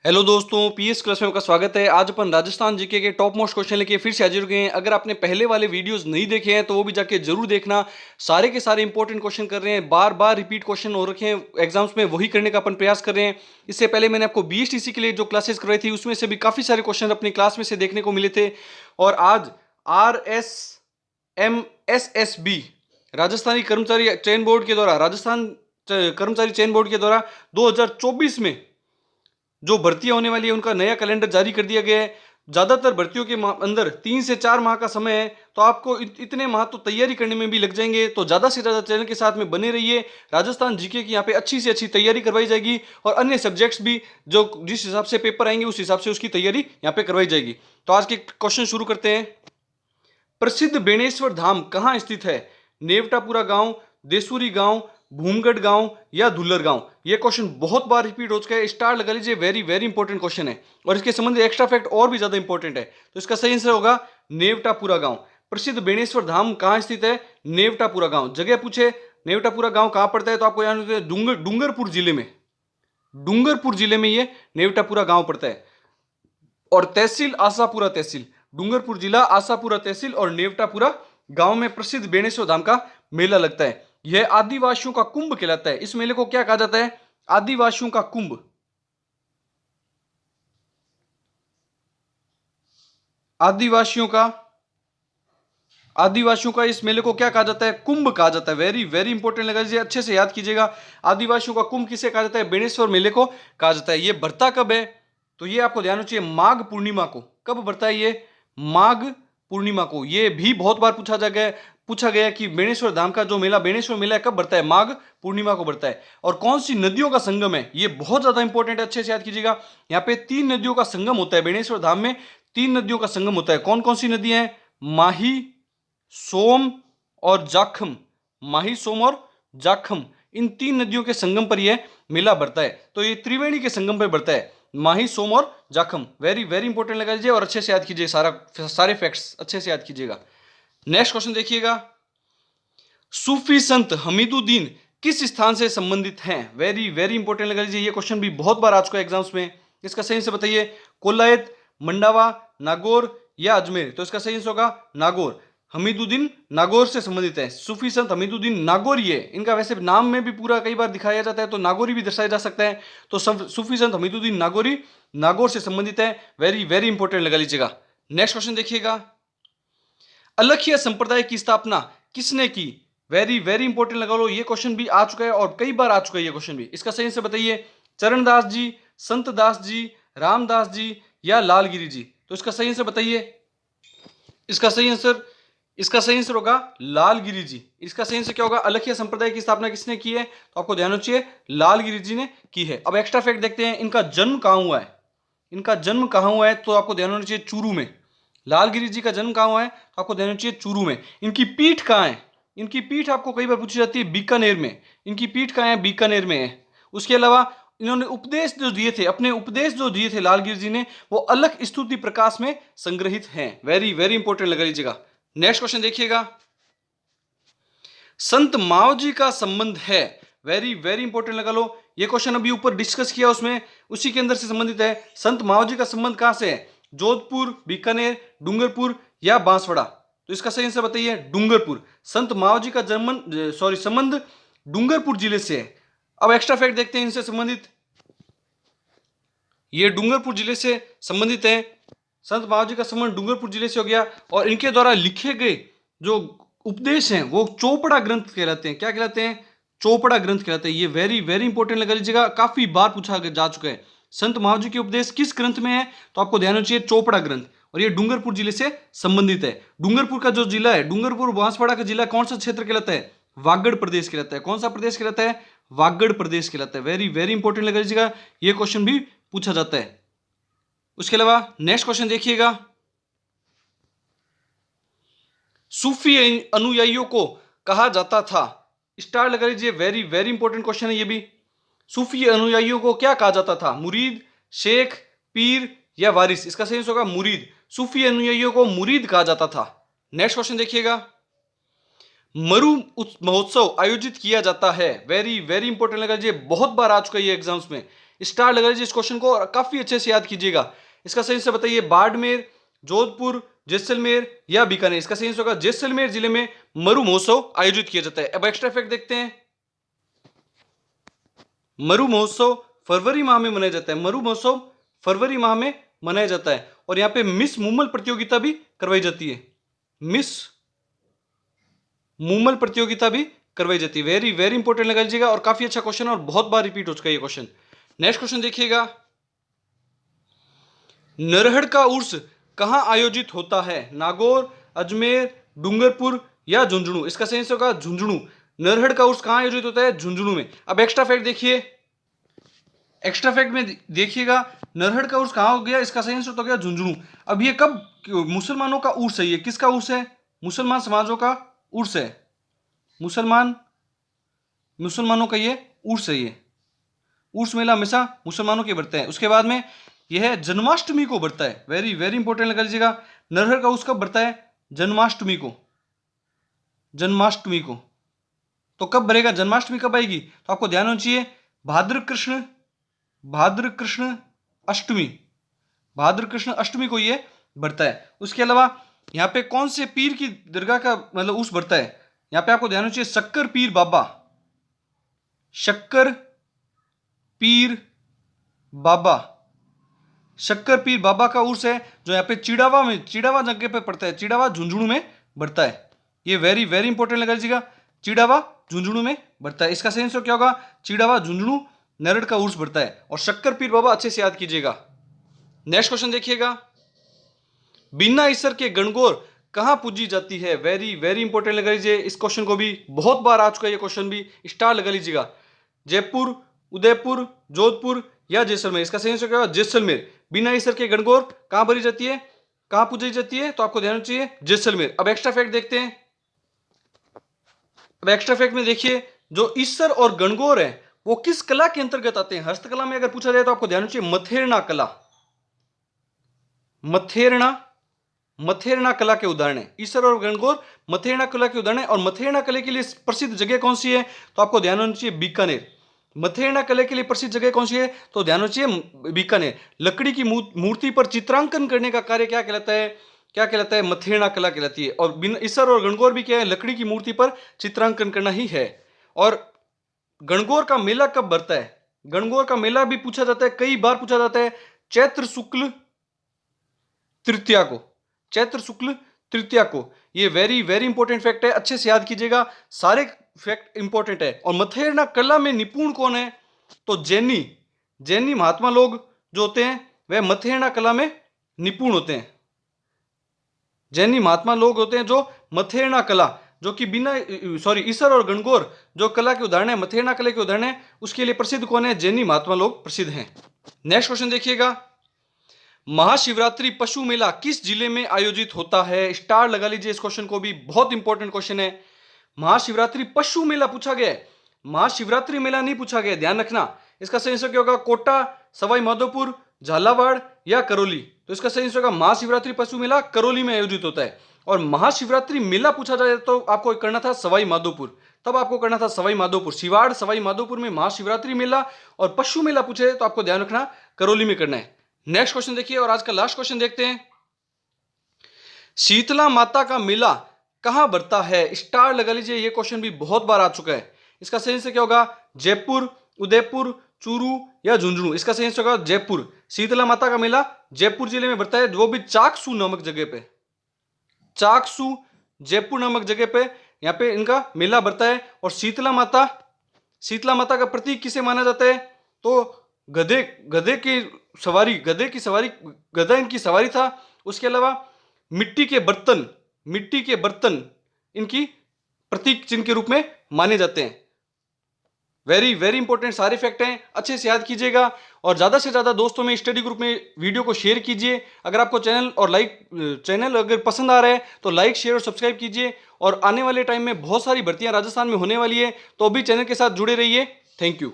Hello दोस्तों, PS class में आपका स्वागत है। आज अपन राजस्थान जीके के टॉप मोस्ट क्वेश्चन लेके फिर से हाजिर हो गए हैं। अगर आपने पहले वाले वीडियोस नहीं देखे हैं तो वो भी जाके जरूर देखना। सारे के सारे इंपॉर्टेंट क्वेश्चन कर रहे हैं, बार बार रिपीट क्वेश्चन हो रखे हैं एग्जाम्स में, वही करने का अपन प्रयास कर रहे हैं। इससे पहले मैंने आपको बीएसटीसी के लिए जो क्लासेस करवाई थी उसमें से भी काफी सारे क्वेश्चन अपनी क्लास में से देखने को मिले थे। और आज RSMSSB राजस्थानी कर्मचारी चयन बोर्ड के द्वारा कर्मचारी चयन बोर्ड के द्वारा 2024 में जो भर्तियां होने वाली है उनका नया कैलेंडर जारी कर दिया गया है। ज्यादातर भर्तियों के अंदर 3 से 4 माह का समय है, तो आपको इतने माह तो तैयारी करने में भी लग जाएंगे। तो ज्यादा से ज्यादा चैनल के साथ में बने रहिए। राजस्थान जीके की यहाँ पे अच्छी से अच्छी तैयारी करवाई जाएगी और अन्य सब्जेक्ट्स भी जो जिस हिसाब से पेपर आएंगे उस हिसाब से उसकी तैयारी यहाँ पे करवाई जाएगी। तो आज के क्वेश्चन शुरू करते हैं। प्रसिद्ध बेणेश्वर धाम कहाँ स्थित है? नेवटापुरा गांव, देसूरी गांव, भूमगढ़ गांव या धुल्लर गांव? ये क्वेश्चन बहुत बार रिपीट हो चुका है, स्टार लगा लीजिए। वेरी वेरी इंपॉर्टेंट क्वेश्चन है और इसके संबंधित एक्स्ट्रा फैक्ट और भी ज्यादा इंपॉर्टेंट है। तो इसका सही आंसर होगा नेवटापुरा गांव। प्रसिद्ध बेणेश्वर धाम कहाँ स्थित है? नेवटापुरा गांव। जगह पूछे नेवटापुरा गांव कहाँ पड़ता है तो आपको याद है डूंगरपुर जिले में। डूंगरपुर जिले में ये नेवटापुरा गांव पड़ता है। और तहसील आशापुरा तहसील, डूंगरपुर जिला, आशापुरा तहसील और नेवटापुरा गांव में प्रसिद्ध बेणेश्वर धाम का मेला लगता है। यह आदिवासियों का कुंभ कहलाता है। इस मेले को क्या कहा जाता है? आदिवासियों का कुंभ। आदिवासियों का इस मेले को क्या कहा जाता है? कुंभ कहा जाता है। वेरी वेरी इंपॉर्टेंट लगा लीजिए, अच्छे से याद कीजिएगा। आदिवासियों का कुंभ किसे कहा जाता है? बेणेश्वर मेले को कहा जाता है। ये भरता कब है? तो ये आपको ध्यान चाहिए, माघ पूर्णिमा को। कब बढ़ता है ये? माघ पूर्णिमा को। ये भी बहुत बार पूछा गया कि बेणेश्वर धाम का जो मेला बेणेश्वर मेला है कब बढ़ता है? माघ पूर्णिमा को बढ़ता है। और कौन सी नदियों का संगम है? ये बहुत ज्यादा इंपॉर्टेंट है, अच्छे से याद कीजिएगा। यहाँ पे 3 नदियों का संगम होता है बेणेश्वर धाम में। 3 नदियों का संगम होता है। कौन कौन सी नदियां हैं? माही, सोम और जाखम। माही, सोम और जाखम, इन 3 नदियों के संगम पर यह मेला बढ़ता है। तो ये त्रिवेणी के संगम पर बढ़ता है, माही, सोम और जाखम। वेरी वेरी इंपॉर्टेंट लगा लीजिए और अच्छे से याद कीजिए, सारे फैक्ट्स अच्छे से याद कीजिएगा। नेक्स्ट क्वेश्चन देखिएगा। सूफी संत हमीदुद्दीन किस स्थान से संबंधित हैं? वेरी वेरी इंपॉर्टेंट लगा लीजिए, ये क्वेश्चन भी बहुत बार आ चुका है एग्जाम्स में। इसका सही से बताइए, कोलायत, मंडावा, नागौर या अजमेर? तो इसका सही आंसर होगा नागौर। हमीदुद्दीन नागौर से संबंधित है। सूफी संत हमीदुद्दीन नागौरी है इनका। वैसे नाम में भी पूरा कई बार दिखाया जाता है तो नागौरी भी दर्शाया जा सकता है। तो सूफी संत हमीदुद्दीन नागौरी नागौर से संबंधित है। वेरी वेरी इंपॉर्टेंट लगा लीजिएगा। नेक्स्ट क्वेश्चन देखिएगा। अलखिया संप्रदाय की स्थापना किसने की? वेरी वेरी इंपॉर्टेंट लगा लो, ये क्वेश्चन भी आ चुका है और कई बार आ चुका है ये क्वेश्चन भी। इसका सही से बताइए, चरणदास जी, संत दास जी, रामदास जी या लालगिरी जी? तो इसका सही आंसर बताइए। इसका सही आंसर होगा लालगिरी जी। इसका सही आंसर क्या होगा? अलखिया संप्रदाय की स्थापना किसने की है? तो आपको ध्यान चाहिए, लालगिरी जी ने की है। अब एक्स्ट्रा फैक्ट देखते हैं, इनका जन्म कहां हुआ है? इनका जन्म कहां हुआ है? तो आपको ध्यान होना चाहिए चूरू में। लालगिरी जी का जन्म कहां हुआ है? तो आपको ध्यान होना चाहिए चूरू में। इनकी पीठ कहां है? इनकी पीठ आपको कई बार पूछी जाती है, बीकानेर में। इनकी पीठ कहां है? बीकानेर में है। उसके अलावा इन्होंने उपदेश जो दिए थे, अपने उपदेश जो दिए थे लालगिरी जी ने, वो अलख स्तुति प्रकाश में संग्रहित हैं। वेरी वेरी इंपॉर्टेंट लगा लीजिएगा। नेक्स्ट क्वेश्चन देखिएगा। संत मावजी का संबंध है? वेरी वेरी इंपॉर्टेंट लगा लो, ये क्वेश्चन अभी ऊपर डिस्कस किया उसमें, उसी के अंदर से संबंधित है। संत मावजी का संबंध कहां से है? जोधपुर, बीकानेर, डूंगरपुर या बांसवाड़ा? तो इसका सही आंसर बताइए, डूंगरपुर। संत मावजी का संबंध डूंगरपुर जिले से है। अब एक्स्ट्रा फैक्ट देखते हैं इनसे संबंधित। ये डूंगरपुर जिले से संबंधित है। संत मावजी का संबंध डूंगरपुर जिले से हो गया। और इनके द्वारा लिखे गए जो उपदेश हैं वो चोपड़ा ग्रंथ कहलाते हैं। क्या कहलाते हैं? चोपड़ा ग्रंथ कहलाते हैं। ये वेरी वेरी इंपॉर्टेंट लगा लीजिएगा, काफी बार पूछा जा चुका है। संत मावजी के उपदेश किस ग्रंथ में है? तो आपको ध्यान होना चाहिए चोपड़ा ग्रंथ। और ये डूंगरपुर जिले से संबंधित है। डूंगरपुर का जो जिला है, डूंगरपुर बांसवाड़ा का जिला कौन सा क्षेत्र कहलाता है? वागड़ प्रदेश कहलाता है। कौन सा प्रदेश कहलाता है? वागड़ प्रदेश कहलाता है। वेरी वेरी इंपॉर्टेंट लगा लीजिएगा, ये क्वेश्चन भी पूछा जाता है। उसके अलावा नेक्स्ट क्वेश्चन देखिएगा। सूफी अनुयायियों को कहा जाता था? स्टार लगा लीजिए, वेरी वेरी इंपॉर्टेंट क्वेश्चन है ये भी। सूफी अनुयायियों को क्या कहा जाता था? मुरीद, शेख, पीर या वारिस? इसका सही होगा मुरीद। सूफी अनुयायियों को मुरीद कहा जाता था। नेक्स्ट क्वेश्चन देखिएगा। मरु महोत्सव आयोजित किया जाता है? वेरी वेरी इंपॉर्टेंट लगा लीजिए, बहुत बार आ चुका है ये एग्जाम्स में। स्टार लगा लीजिए इस क्वेश्चन को और काफी अच्छे से याद कीजिएगा। इसका सही से बताइए, बाड़मेर, जोधपुर, जैसलमेर या बीकानेर। इसका सही होगा जैसलमेर जिले में मरु महोत्सव आयोजित किया जाता है। अब एक्स्ट्रा फैक्ट देखते हैं। मरु महोत्सव फरवरी माह में मनाया जाता है। मरु महोत्सव फरवरी माह में मनाया जाता है और यहां पे मिस मूमल प्रतियोगिता भी करवाई जाती है। मिस मूमल प्रतियोगिता भी करवाई जाती है। वेरी वेरी इंपॉर्टेंट लगा लीजिएगा और काफी अच्छा क्वेश्चन और बहुत बार रिपीट हो चुका है ये क्वेश्चन। नेक्स्ट क्वेश्चन देखिएगा, नरहड़ का उर्स कहां आयोजित होता है? नागौर, अजमेर, डूंगरपुर या झुंझुनू। इसका सही होगा झुंझुनू। नरहड़ का उर्स कहां आयोजित होता है? झुंझुनू में। अब एक्स्ट्रा फैक्ट देखिए, एक्स्ट्रा फैक्ट में देखिएगा नरहड़ का उर्स कहां हो गया? इसका सही आंसर हो गया झुंझुनू। अब ये कब मुसलमानों का उर्स है? ये किसका उर्स है? मुसलमान समाजों का उर्स है। मुसलमानों का ये उर्स है। ये उर्स मेला हमेशा मुसलमानों के बढ़ते हैं। उसके बाद में यह जन्माष्टमी को बढ़ता है। वेरी वेरी इंपॉर्टेंट लगा लीजिएगा, नरहड़ का उर्स कब बढ़ता है? जन्माष्टमी को। जन्माष्टमी को। तो कब बढ़ेगा? जन्माष्टमी कब आएगी? तो आपको ध्यान होना चाहिए भाद्र कृष्ण अष्टमी। भाद्र कृष्ण अष्टमी को ये बढ़ता है। उसके अलावा यहां पे कौन से पीर की दरगाह का मतलब उर्स बढ़ता है? यहां पे आपको ध्यान होना चाहिए शक्कर पीर बाबा। शक्कर पीर बाबा। शक्कर पीर बाबा का उर्स है जो यहाँ पे चिड़ावा जगह पे पड़ता है। चिड़ावा झुंझुनू में बढ़ता है। ये वेरी वेरी इंपॉर्टेंट लगा लीजिएगा, चिड़ावा झुंझुनू में बढ़ता है। इसका सही आंसर क्या होगा? चिड़ावा झुंझुनू नरहड़ का उर्स बढ़ता है। और शक्कर पीर बाबा अच्छे से याद कीजिएगा। नेक्स्ट क्वेश्चन देखिएगा, बिना ईसर के गणगौर कहां पूजी जाती है? वेरी वेरी इंपॉर्टेंट लगा लीजिए इस क्वेश्चन को भी, बहुत बार आ चुका है ये क्वेश्चन भी। स्टार लगा लीजिएगा। जयपुर, उदयपुर, जोधपुर या जैसलमेर। इसका सही आंसर क्या होगा? जैसलमेर। बिना ईसर के गणगौर कहां भरी जाती है? कहां पूजी जाती है? तो आपको ध्यान चाहिए जैसलमेर। अब एक्स्ट्रा फैक्ट देखते हैं। अब एक्स्ट्रा फैक्ट में देखिए, जो ईसर और गणगौर है वो किस कला के अंतर्गत आते हैं? हस्तकला में अगर पूछा जाए तो आपको ध्यान चाहिए मथेरना कला। मथेरना कला के उदाहरण है ईसर और गणगौर। मथेरना कला के उदाहरण है। और मथेरना कला के लिए प्रसिद्ध जगह कौन सी है? तो आपको ध्यान होना चाहिए बीकानेर। मथेरना कला के लिए प्रसिद्ध जगह कौन सी है? तो ध्यान होना चाहिए बीकानेर। लकड़ी की मूर्ति पर चित्रांकन करने का कार्य क्या कहलाता है? क्या कहलाता है? मथेरना कला कहलाती है। और ईसर और गणगौर भी क्या है? लकड़ी की मूर्ति पर चित्रांकन करना ही है। और गणगौर का मेला कब बढ़ता है? गणगौर का मेला भी पूछा जाता है, कई बार पूछा जाता है, चैत्र शुक्ल तृतीया को। चैत्र शुक्ल तृतीया को। ये वेरी वेरी इंपॉर्टेंट फैक्ट है, अच्छे से याद कीजिएगा, सारे फैक्ट इंपॉर्टेंट है। और मथेरना कला में निपुण कौन है? तो जैनी महात्मा लोग जो होते हैं वह मथेरना कला में निपुण होते हैं। जैनी महात्मा लोग होते हैं जो मथेरना कला, जो कि ईसर और गणगौर जो कला के उदाहरण है, मथेरना कला के उदाहरण है, उसके लिए प्रसिद्ध कौन है? जैनी महात्मा लोग प्रसिद्ध हैं। नेक्स्ट क्वेश्चन देखिएगा, महाशिवरात्रि पशु मेला किस जिले में आयोजित होता है? स्टार लगा लीजिए इस क्वेश्चन को भी, बहुत इंपॉर्टेंट क्वेश्चन है। महाशिवरात्रि पशु मेला पूछा गया है, महाशिवरात्रि मेला नहीं पूछा गया, ध्यान रखना। इसका सही आंसर क्या होगा? कोटा, सवाई माधोपुर, झालावाड़ या करौली। तो इसका सही आंसर होगा महाशिवरात्रि पशु मेला करौली में आयोजित होता है। और महाशिवरात्रि मेला पूछा जाए तो आपको करना था सवाई माधोपुर, तब आपको करना था सवाई माधोपुर। सिवाड़, सवाई माधोपुर में महाशिवरात्रि मेला। और पशु मेला पूछे तो आपको ध्यान रखना करौली में करना है। नेक्स्ट क्वेश्चन देखिए और आज का लास्ट क्वेश्चन देखते हैं, शीतला माता का मेला कहां बढ़ता है? स्टार लगा लीजिए, ये क्वेश्चन भी बहुत बार आ चुका है। इसका सही आंसर क्या होगा? जयपुर, उदयपुर, चूरू या झुंझुनू। इसका सही आंसर होगा जयपुर। शीतला माता का मेला जयपुर जिले में बढ़ता है, वो भी चाकसू नामक जगह पे। चाकसू जयपुर नामक जगह पे यहाँ पे इनका मेला बढ़ता है। और शीतला माता का प्रतीक किसे माना जाता है? तो गधे की सवारी, गधा इनकी सवारी था। उसके अलावा मिट्टी के बर्तन इनकी प्रतीक चिन्ह के रूप में माने जाते हैं। वेरी वेरी इंपॉर्टेंट सारे फैक्ट हैं, अच्छे से याद कीजिएगा। और ज्यादा से ज्यादा दोस्तों में स्टडी ग्रुप में वीडियो को शेयर कीजिए। अगर आपको चैनल अगर पसंद आ रहा है तो लाइक, शेयर और सब्सक्राइब कीजिए। और आने वाले टाइम में बहुत सारी भर्तियां राजस्थान में होने वाली है, तो भी चैनल के साथ जुड़े रहिए। Thank you.